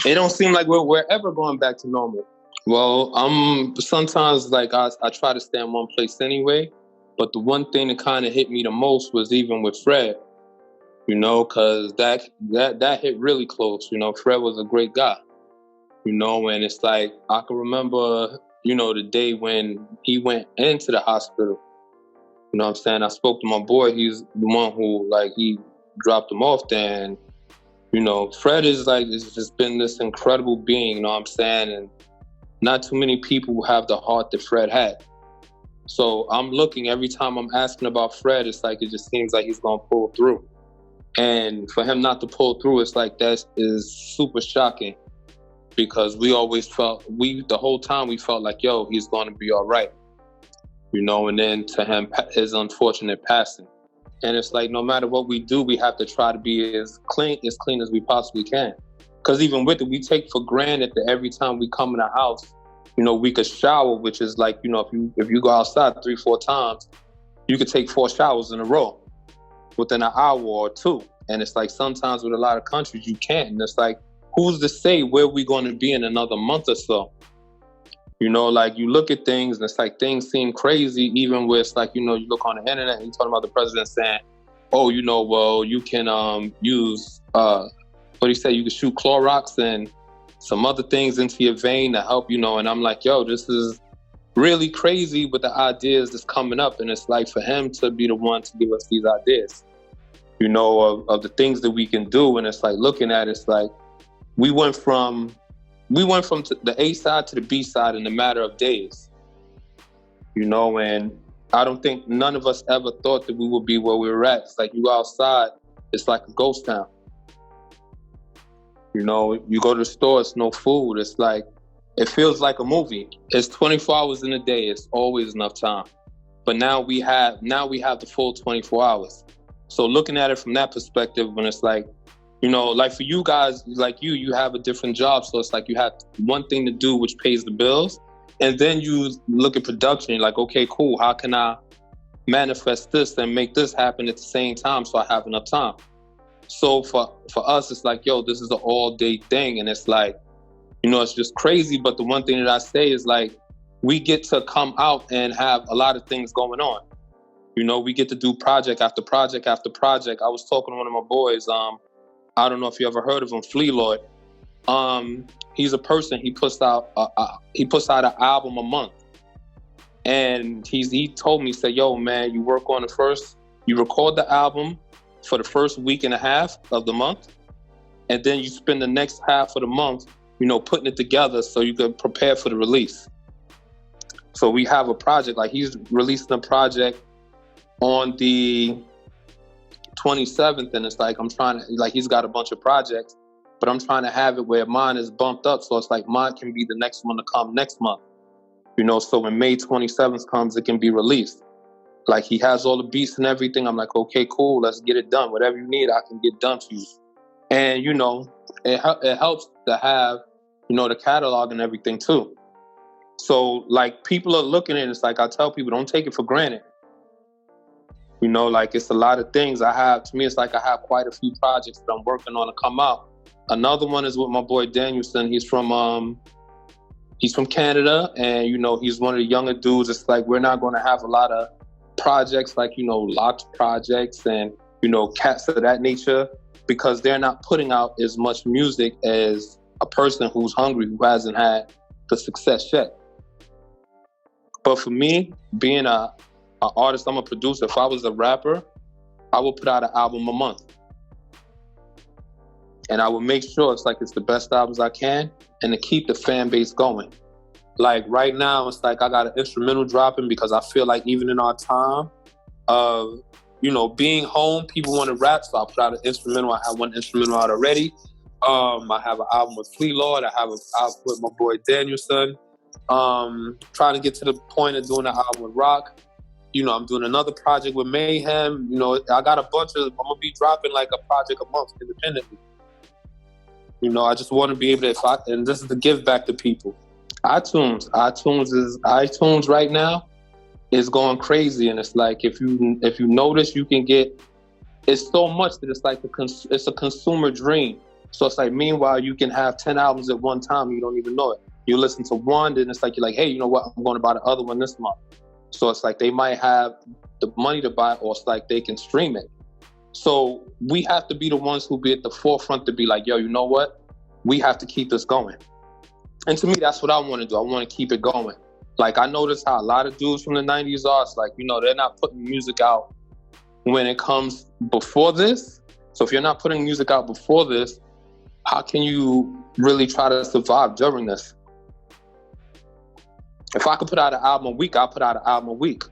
it don't seem like we're ever going back to normal. Well, sometimes like I try to stay in one place anyway, but the one thing that kind of hit me the most was even with Fred, you know, because that hit really close. You know, Fred was a great guy, you know, and it's like I can remember, you know, the day when he went into the hospital. You know what I'm saying? I spoke to my boy. He's the one who, like, he dropped him off there. And, you know, Fred is like, it's just been this incredible being, you know what I'm saying? And not too many people have the heart that Fred had. So I'm looking, every time I'm asking about Fred, it's like, it just seems like he's going to pull through. And for him not to pull through, it's like, that is super shocking, because we always felt, the whole time we felt like, yo, he's going to be all right. You know, and then to him, his unfortunate passing. And it's like, no matter what we do, we have to try to be as clean as we possibly can. Because even with it, we take for granted that every time we come in the house, you know, we could shower, which is like, you know, if you go outside 3-4 times, you could take 4 showers in a row within an hour or two. And it's like, sometimes with a lot of countries, you can't. And it's like, who's to say where we're going to be in another month or so? You know, like, you look at things and it's like things seem crazy, even with, like, you know, you look on the internet and you talk about the president saying, oh, you know, well, you can use, what do you say, you can shoot Clorox and some other things into your vein to help, you know. And I'm like, yo, this is really crazy with the ideas that's coming up. And it's like, for him to be the one to give us these ideas, you know, of the things that we can do. And it's like, looking at it, it's like, we went from the A side to the B side in a matter of days, you know, and I don't think none of us ever thought that we would be where we were at. It's like, you go outside, it's like a ghost town. You know, you go to the store, it's no food. It's like, it feels like a movie. It's 24 hours in a day. It's always enough time. But now we have the full 24 hours. So looking at it from that perspective, when it's like, you know, like for you guys, like you have a different job. So it's like you have one thing to do, which pays the bills. And then you look at production, you're like, okay, cool. How can I manifest this and make this happen at the same time so I have enough time? So for us, it's like, yo, this is an all-day thing. And it's like, you know, it's just crazy. But the one thing that I say is, like, we get to come out and have a lot of things going on. You know, we get to do project after project after project. I was talking to one of my boys, I don't know if you ever heard of him, Flea Lloyd. He's a person, he puts out an album a month. And he told me, he said, yo, man, you work on you record the album for the first week and a half of the month. And then you spend the next half of the month, you know, putting it together so you can prepare for the release. So we have a project, like he's releasing a project on the 27th, and it's like, he's got a bunch of projects, but I'm trying to have it where mine is bumped up, so it's like mine can be the next one to come next month, you know, so when May 27th comes, it can be released. Like, he has all the beats and everything. I'm like, okay, cool, let's get it done. Whatever you need, I can get done for you. And, you know, it helps to have, you know, the catalog and everything too. So, like, people are looking at it, it's like, I tell people, don't take it for granted. You know, like, it's a lot of things to me, it's like I have quite a few projects that I'm working on to come out. Another one is with my boy Danielson. He's from Canada, and, you know, he's one of the younger dudes. It's like, we're not going to have a lot of projects like, you know, locked projects and, you know, cats of that nature, because they're not putting out as much music as a person who's hungry, who hasn't had the success yet. But for me, being an artist, I'm a producer. If I was a rapper, I would put out an album a month. And I would make sure it's the best albums I can, and to keep the fan base going. Like, right now, it's like I got an instrumental dropping, because I feel like even in our time of, you know, being home, people want to rap, so I put out an instrumental. I have one instrumental out already. I have an album with Flea Lloyd. I have an album with my boy Danielson. Trying to get to the point of doing an album with Rock. You know, I'm doing another project with Mayhem. You know, I got I'm going to be dropping like a project a month independently. You know, I just want to be able to, and this is to give back to people. iTunes right now is going crazy. And it's like, if you notice, you can get, it's so much that it's like, it's a consumer dream. So it's like, meanwhile, you can have 10 albums at one time, you don't even know it. You listen to one, then it's like, you're like, hey, you know what? I'm going to buy the other one this month. So it's like they might have the money to buy, or it's like they can stream it. So we have to be the ones who be at the forefront to be like, yo, you know what? We have to keep this going. And to me, that's what I want to do. I want to keep it going. Like, I notice how a lot of dudes from the 90s are. It's like, you know, they're not putting music out when it comes before this. So if you're not putting music out before this, how can you really try to survive during this? If I could put out an album a week, I'll put out an album a week.